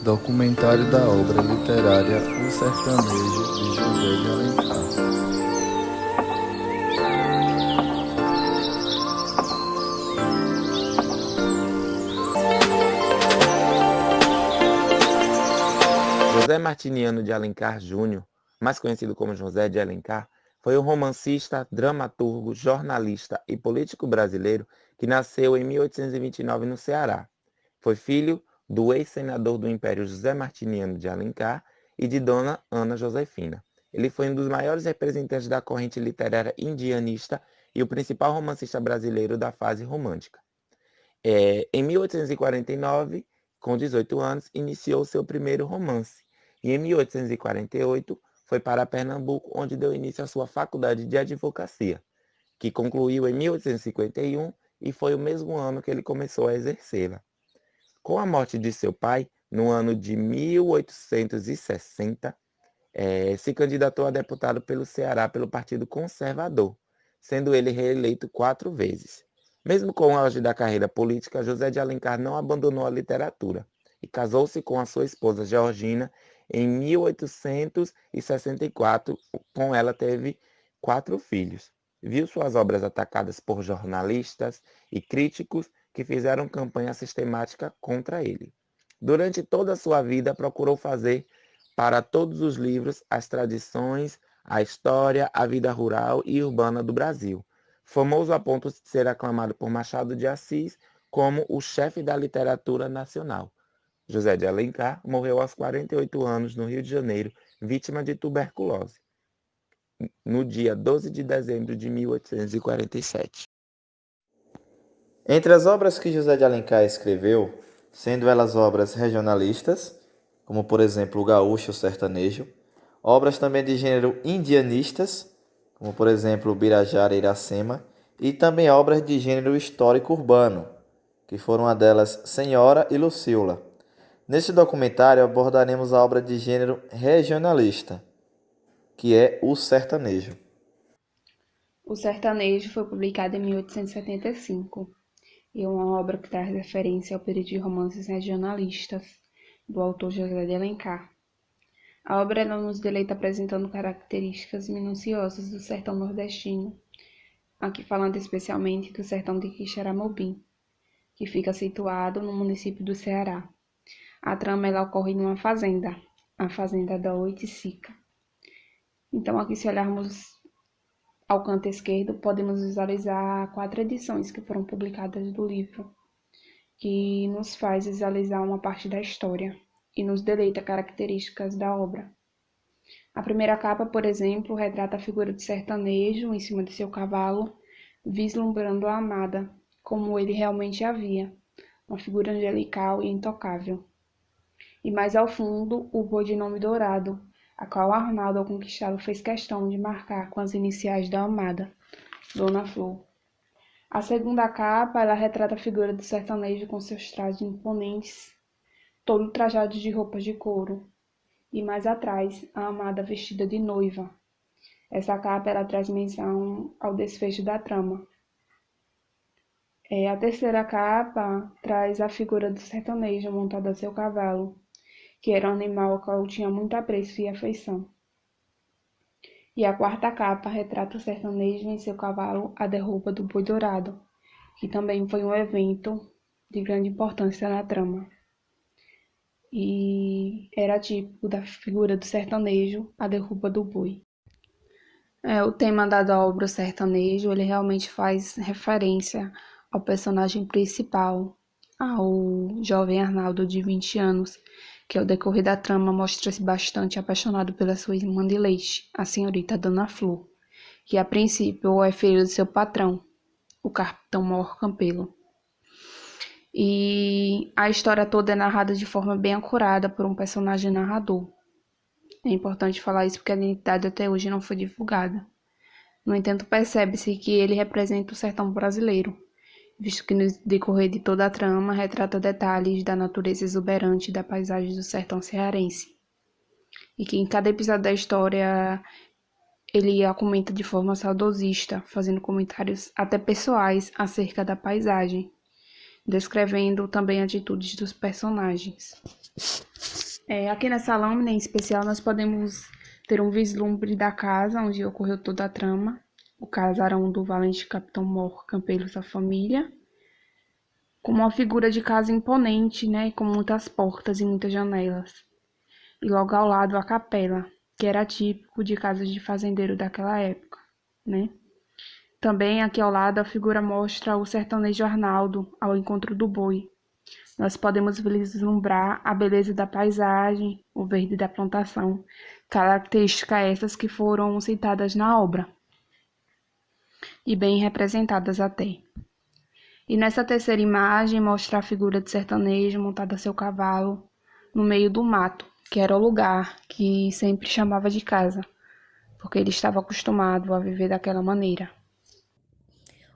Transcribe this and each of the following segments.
Documentário da obra literária O Sertanejo, de José de Alencar. José Martiniano de Alencar Júnior, mais conhecido como José de Alencar, foi um romancista, dramaturgo, jornalista e político brasileiro que nasceu em 1829 no Ceará. Foi filho do ex-senador do Império José Martiniano de Alencar e de Dona Ana Josefina. Ele foi um dos maiores representantes da corrente literária indianista e o principal romancista brasileiro da fase romântica. Em 1849, com 18 anos, iniciou seu primeiro romance. E em 1848, foi para Pernambuco, onde deu início à sua faculdade de advocacia, que concluiu em 1851 e foi o mesmo ano que ele começou a exercê-la. Com a morte de seu pai, no ano de 1860, se candidatou a deputado pelo Ceará pelo Partido Conservador, sendo ele reeleito 4 vezes. Mesmo com o auge da carreira política, José de Alencar não abandonou a literatura e casou-se com a sua esposa Georgina em 1864. Com ela teve 4 filhos. Viu suas obras atacadas por jornalistas e críticos que fizeram campanha sistemática contra ele. Durante toda a sua vida, procurou fazer para todos os livros as tradições, a história, a vida rural e urbana do Brasil. Famoso a ponto de ser aclamado por Machado de Assis como o chefe da literatura nacional. José de Alencar morreu aos 48 anos no Rio de Janeiro, vítima de tuberculose, no dia 12 de dezembro de 1847. Entre as obras que José de Alencar escreveu, sendo elas obras regionalistas, como por exemplo o Gaúcho Sertanejo, obras também de gênero indianistas, como por exemplo o Birajara e Iracema, e também obras de gênero histórico urbano, que foram a delas Senhora e Lucila. Neste documentário abordaremos a obra de gênero regionalista, que é o sertanejo. O Sertanejo foi publicado em 1875 e é uma obra que traz referência ao período de romances regionalistas do autor José de Alencar. A obra nos deleita apresentando características minuciosas do sertão nordestino, aqui falando especialmente do sertão de Quixeramobim, que fica situado no município do Ceará. A trama ela ocorre numa fazenda, a fazenda da Oiticica. Então, aqui se olharmos ao canto esquerdo, podemos visualizar 4 edições que foram publicadas do livro, que nos faz visualizar uma parte da história e nos deleita características da obra. A primeira capa, por exemplo, retrata a figura do sertanejo em cima de seu cavalo, vislumbrando a amada, como ele realmente havia, uma figura angelical e intocável. E mais ao fundo, o boi de nome Dourado, a qual Arnaldo ao conquistá-lo fez questão de marcar com as iniciais da amada, Dona Flor. A segunda capa, ela retrata a figura do sertanejo com seus trajes imponentes, todo trajado de roupas de couro, e mais atrás, a amada vestida de noiva. Essa capa, ela traz menção ao desfecho da trama. A terceira capa traz a figura do sertanejo montado a seu cavalo, que era um animal ao qual tinha muito apreço e afeição. E a quarta capa retrata o sertanejo em seu cavalo à derruba do boi dourado, que também foi um evento de grande importância na trama. E era típico da figura do sertanejo a derruba do boi. O tema da obra sertanejo, ele realmente faz referência ao personagem principal, ao jovem Arnaldo de 20 anos, que ao decorrer da trama mostra-se bastante apaixonado pela sua irmã de leite, a senhorita Dona Flor, que a princípio é filho de seu patrão, o capitão Mor Campelo. E a história toda é narrada de forma bem acurada por um personagem narrador. É importante falar isso porque a identidade até hoje não foi divulgada. No entanto, percebe-se que ele representa o sertão brasileiro, visto que no decorrer de toda a trama retrata detalhes da natureza exuberante da paisagem do sertão cearense. E que em cada episódio da história ele a comenta de forma saudosista, fazendo comentários até pessoais acerca da paisagem, descrevendo também atitudes dos personagens. Aqui nessa lâmina em especial nós podemos ter um vislumbre da casa onde ocorreu toda a trama, o casarão do valente Capitão Mor Campelo e sua família, com uma figura de casa imponente, né, com muitas portas e muitas janelas. E logo ao lado a capela, que era típico de casas de fazendeiro daquela época, né? Também aqui ao lado a figura mostra o sertanejo Arnaldo ao encontro do boi. Nós podemos vislumbrar a beleza da paisagem, o verde da plantação, características essas que foram citadas na obra e bem representadas até. E nessa terceira imagem mostra a figura de sertanejo montada a seu cavalo no meio do mato, que era o lugar que sempre chamava de casa, porque ele estava acostumado a viver daquela maneira.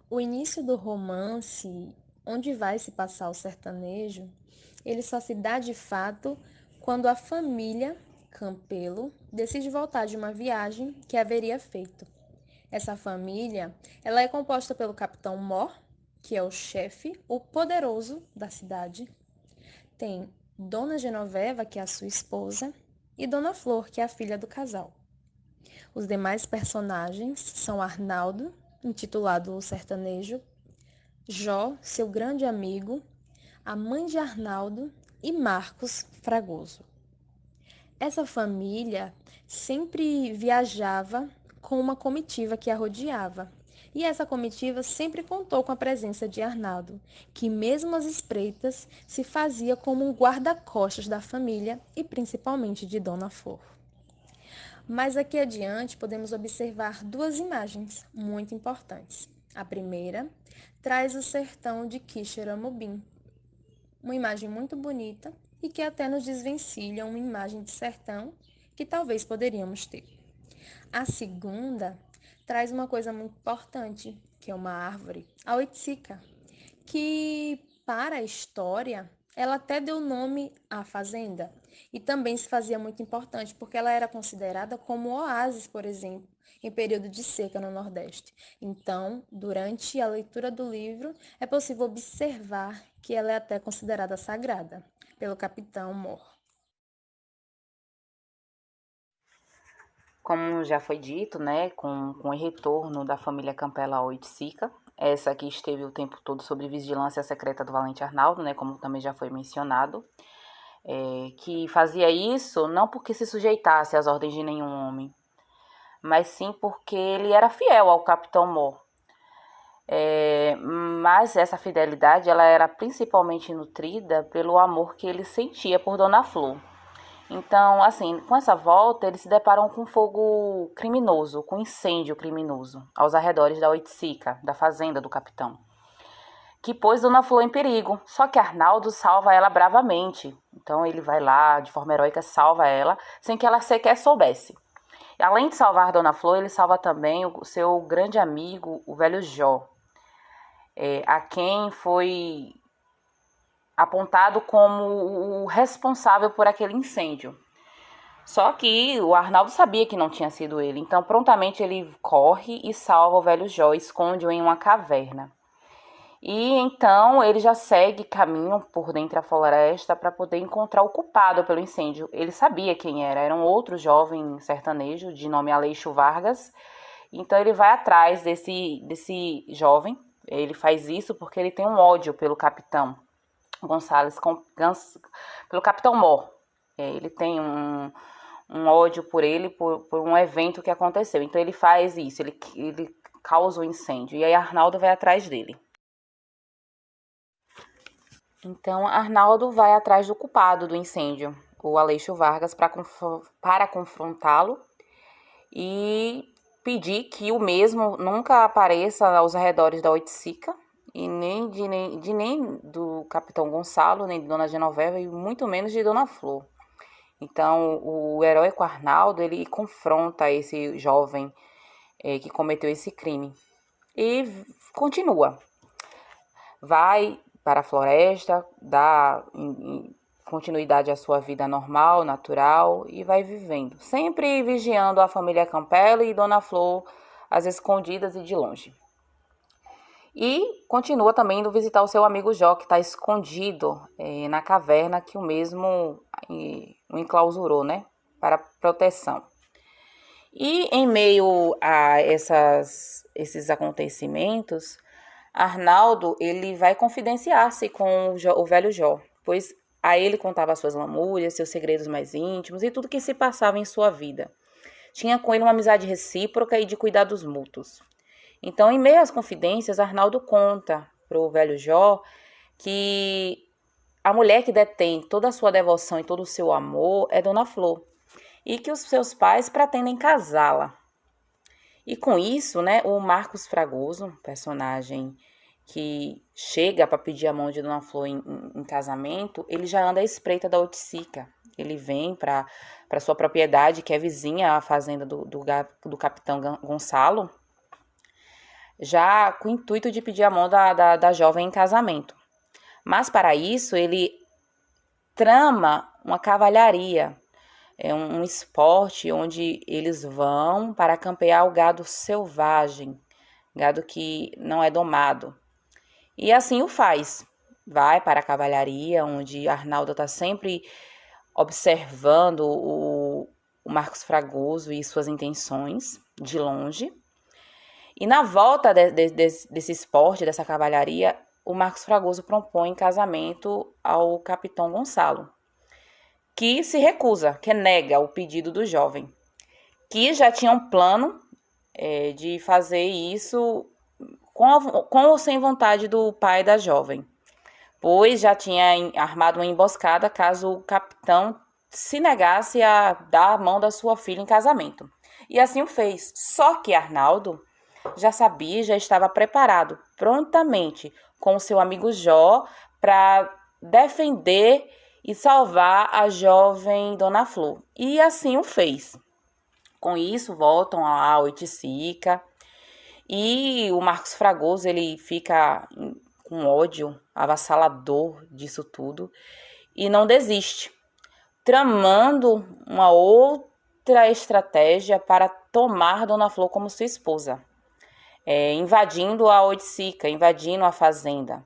O início do romance, onde vai se passar o sertanejo, ele só se dá de fato quando a família Campelo decide voltar de uma viagem que haveria feito. Essa família, ela é composta pelo Capitão Mor, que é o chefe, o poderoso da cidade. Tem Dona Genoveva, que é a sua esposa, e Dona Flor, que é a filha do casal. Os demais personagens são Arnaldo, intitulado O Sertanejo, Jó, seu grande amigo, a mãe de Arnaldo e Marcos Fragoso. Essa família sempre viajava com uma comitiva que a rodeava. E essa comitiva sempre contou com a presença de Arnaldo, que mesmo às espreitas se fazia como um guarda-costas da família e principalmente de Dona Flor. Mas aqui adiante podemos observar duas imagens muito importantes. A primeira traz o sertão de Quixeramobim, uma imagem muito bonita e que até nos desvencilha uma imagem de sertão que talvez poderíamos ter. A segunda traz uma coisa muito importante, que é uma árvore, a oiticica, que para a história ela até deu nome à fazenda e também se fazia muito importante porque ela era considerada como oásis, por exemplo, em período de seca no Nordeste. Então, durante a leitura do livro, é possível observar que ela é até considerada sagrada pelo Capitão Mor. Como já foi dito, né, com o retorno da família Campelo à Oiticica, essa que esteve o tempo todo sob vigilância secreta do Valente Arnaldo, né, como também já foi mencionado, que fazia isso não porque se sujeitasse às ordens de nenhum homem, mas sim porque ele era fiel ao Capitão Mor. Mas essa fidelidade ela era principalmente nutrida pelo amor que ele sentia por Dona Flor. Então, assim, com essa volta, eles se deparam com fogo criminoso, com incêndio criminoso, aos arredores da Oiticica, da fazenda do capitão, que pôs Dona Flor em perigo. Só que Arnaldo salva ela bravamente. Então, ele vai lá, de forma heróica, salva ela, sem que ela sequer soubesse. E, além de salvar Dona Flor, ele salva também o seu grande amigo, o velho Jó, a quem foi apontado como o responsável por aquele incêndio. Só que o Arnaldo sabia que não tinha sido ele, então prontamente ele corre e salva o velho Jó, esconde-o em uma caverna. E então ele já segue caminho por dentro da floresta para poder encontrar o culpado pelo incêndio. Ele sabia quem era um outro jovem sertanejo de nome Aleixo Vargas. Então ele vai atrás desse jovem. Ele faz isso porque ele tem um ódio pelo capitão pelo Capitão Mor. Ele tem um ódio por ele, por um evento que aconteceu. Então ele faz isso, ele causa o incêndio. E aí Arnaldo vai atrás dele. Então Arnaldo vai atrás do culpado do incêndio, o Aleixo Vargas, para confrontá-lo e pedir que o mesmo nunca apareça aos arredores da Oiticica, e nem do Capitão Gonçalo, nem de Dona Genoveva, e muito menos de Dona Flor. Então, o heróico Arnaldo, ele confronta esse jovem que cometeu esse crime. E continua. Vai para a floresta, dá continuidade à sua vida normal, natural, e vai vivendo. Sempre vigiando a família Campelo e Dona Flor, às escondidas e de longe. E continua também indo visitar o seu amigo Jó, que está escondido na caverna que o mesmo o enclausurou, né, para proteção. E em meio a esses acontecimentos, Arnaldo ele vai confidenciar-se com o velho Jó, pois a ele contava suas lamúrias, seus segredos mais íntimos e tudo que se passava em sua vida. Tinha com ele uma amizade recíproca e de cuidados mútuos. Então, em meio às confidências, Arnaldo conta para o velho Jó que a mulher que detém toda a sua devoção e todo o seu amor é Dona Flor, e que os seus pais pretendem casá-la. E com isso, né, o Marcos Fragoso, personagem que chega para pedir a mão de Dona Flor em casamento, ele já anda à espreita da Oiticica. Ele vem para sua propriedade, que é vizinha à fazenda do capitão Gonçalo, já com o intuito de pedir a mão da jovem em casamento. Mas para isso ele trama uma cavalharia, um esporte onde eles vão para campear o gado selvagem, gado que não é domado. E assim o faz. Vai para a cavalharia, onde Arnaldo está sempre observando o Marcos Fragoso e suas intenções de longe. E na volta desse esporte, dessa cavalharia, o Marcos Fragoso propõe casamento ao capitão Gonçalo, que se recusa, que nega o pedido do jovem, que já tinha um plano de fazer isso com ou sem vontade do pai da jovem, pois já tinha armado uma emboscada caso o capitão se negasse a dar a mão da sua filha em casamento. E assim o fez. Só que Arnaldo já sabia, já estava preparado prontamente com o seu amigo Jó para defender e salvar a jovem Dona Flor. E assim o fez. Com isso, voltam à Oiticica e o Marcos Fragoso ele fica com ódio avassalador disso tudo e não desiste, tramando uma outra estratégia para tomar Dona Flor como sua esposa, invadindo a Oiticica, invadindo a fazenda.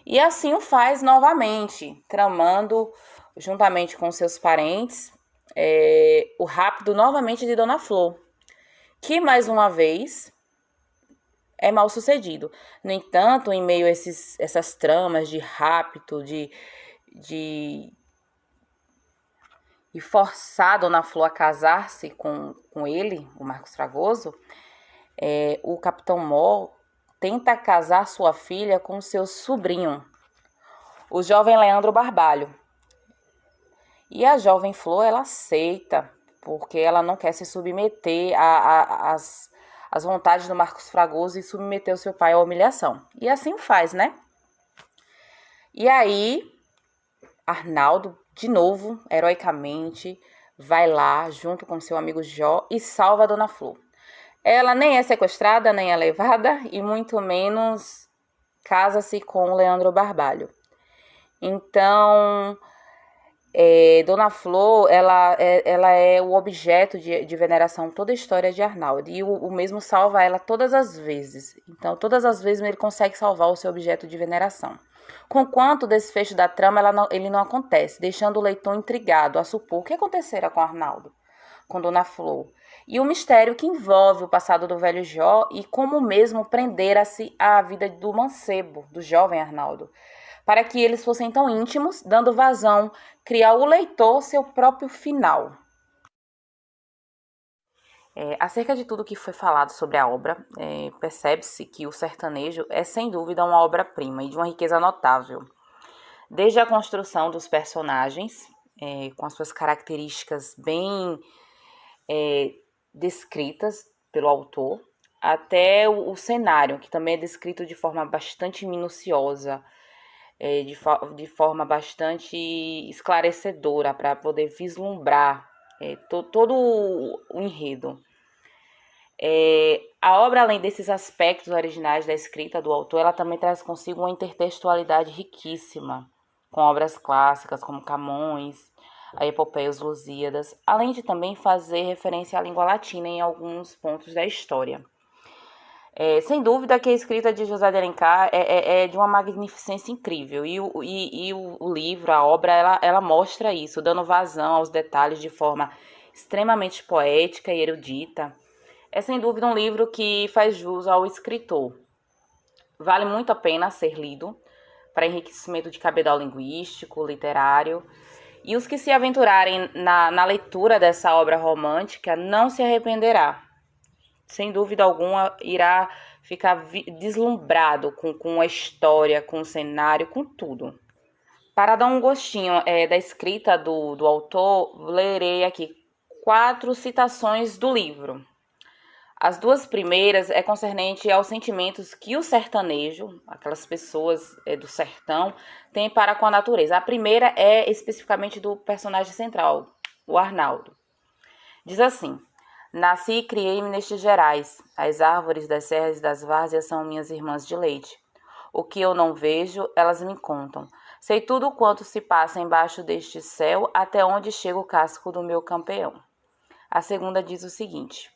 E assim o faz novamente, tramando, juntamente com seus parentes, o rapto novamente de Dona Flor, que mais uma vez é mal sucedido. No entanto, em meio a essas tramas de rapto, de forçar Dona Flor a casar-se com ele, o Marcos Fragoso, o capitão Mó tenta casar sua filha com seu sobrinho, o jovem Leandro Barbalho. E a jovem Flor, ela aceita, porque ela não quer se submeter às vontades do Marcos Fragoso e submeter o seu pai à humilhação. E assim o faz, né? E aí, Arnaldo, de novo, heroicamente, vai lá junto com seu amigo Jó e salva a Dona Flor. Ela nem é sequestrada, nem é levada e muito menos casa-se com o Leandro Barbalho. Então, Dona Flor, ela é o objeto de veneração toda a história de Arnaldo. E o mesmo salva ela todas as vezes. Então, todas as vezes ele consegue salvar o seu objeto de veneração. Conquanto o desfecho da trama ele não acontece, deixando o leitor intrigado a supor o que acontecera com Arnaldo, com Dona Flor. E o mistério que envolve o passado do velho Jó e como mesmo prendera-se à vida do mancebo, do jovem Arnaldo, para que eles fossem tão íntimos, dando vazão, criar o leitor seu próprio final. Acerca de tudo que foi falado sobre a obra, percebe-se que o sertanejo é sem dúvida uma obra-prima e de uma riqueza notável. Desde a construção dos personagens, com as suas características bem descritas pelo autor, até o cenário, que também é descrito de forma bastante minuciosa, de forma bastante esclarecedora, para poder vislumbrar todo o enredo. A obra, além desses aspectos originais da escrita do autor, ela também traz consigo uma intertextualidade riquíssima, com obras clássicas como Camões, a Epopeia e os Lusíadas, além de também fazer referência à língua latina em alguns pontos da história. Sem dúvida que a escrita de José de Alencar é de uma magnificência incrível. O livro, a obra, ela mostra isso, dando vazão aos detalhes de forma extremamente poética e erudita. É sem dúvida um livro que faz jus ao escritor. Vale muito a pena ser lido para enriquecimento de cabedal linguístico, literário. E os que se aventurarem na leitura dessa obra romântica não se arrependerá. Sem dúvida alguma, irá ficar deslumbrado com a história, com o cenário, com tudo. Para dar um gostinho da escrita do autor, lerei aqui 4 citações do livro. As 2 primeiras é concernente aos sentimentos que o sertanejo, aquelas pessoas do sertão, têm para com a natureza. A primeira é especificamente do personagem central, o Arnaldo. Diz assim: nasci e criei-me nestes gerais. As árvores das serras e das várzeas são minhas irmãs de leite. O que eu não vejo, elas me contam. Sei tudo quanto se passa embaixo deste céu, até onde chega o casco do meu campeão. A segunda diz o seguinte: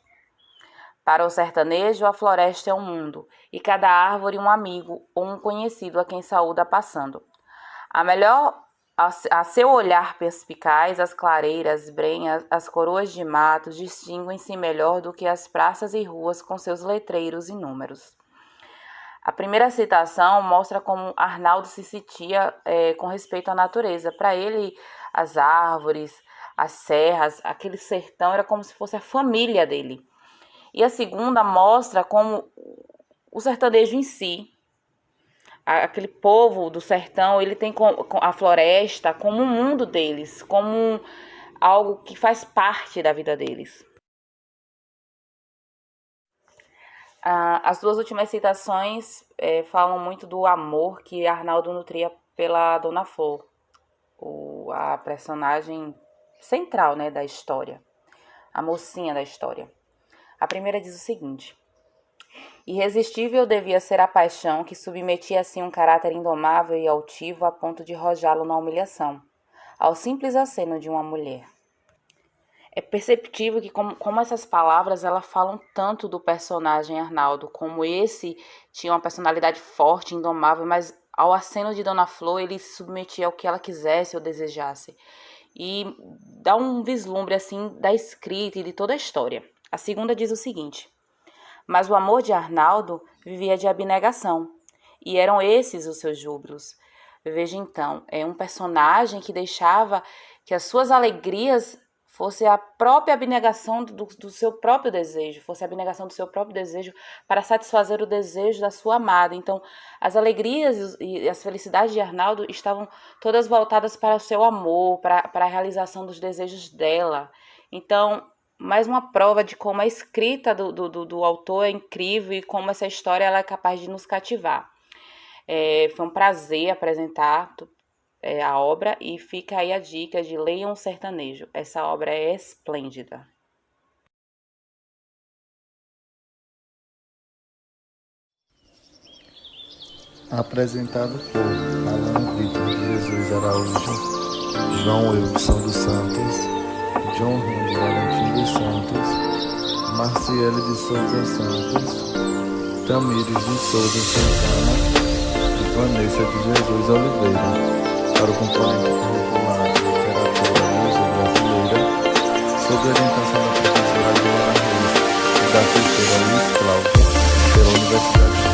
para o sertanejo, a floresta é um mundo, e cada árvore um amigo ou um conhecido a quem saúda passando. A seu olhar perspicaz, as clareiras, brenhas, as coroas de matos distinguem-se melhor do que as praças e ruas com seus letreiros inúmeros. A primeira citação mostra como Arnaldo se sentia com respeito à natureza. Para ele, as árvores, as serras, aquele sertão era como se fosse a família dele. E a segunda mostra como o sertanejo em si, aquele povo do sertão, ele tem a floresta como um mundo deles, como algo que faz parte da vida deles. As 2 últimas citações falam muito do amor que Arnaldo nutria pela Dona Flor, a personagem central, né, da história, a mocinha da história. A primeira diz o seguinte: irresistível devia ser a paixão que submetia assim um caráter indomável e altivo a ponto de rojá-lo na humilhação, ao simples aceno de uma mulher. É perceptível que como essas palavras elas falam tanto do personagem Arnaldo, como esse tinha uma personalidade forte, indomável, mas ao aceno de Dona Flor ele se submetia ao que ela quisesse ou desejasse. E dá um vislumbre assim da escrita e de toda a história. A segunda diz o seguinte: mas o amor de Arnaldo vivia de abnegação, e eram esses os seus júbilos. Veja então, é um personagem que deixava que as suas alegrias fosse a própria abnegação do seu próprio desejo, fosse a abnegação do seu próprio desejo para satisfazer o desejo da sua amada. Então, as alegrias e as felicidades de Arnaldo estavam todas voltadas para o seu amor, para a realização dos desejos dela. Então, mais uma prova de como a escrita do autor é incrível e como essa história ela é capaz de nos cativar. Foi um prazer apresentar a obra e fica aí a dica de leiam o Sertanejo. Essa obra é esplêndida. Apresentado por Alan Vitor de Jesus Araújo, João Wilson dos Santos, John Henry Valentim dos Santos, Marciele de Souza Santos, Tamires de Souza Santana e Vanessa de Jesus Oliveira, para o componente curricular de Literatura Luso-Brasileira, sob orientação da professora Adriana Reis e da professora Luiz Cláudia, pela Universidade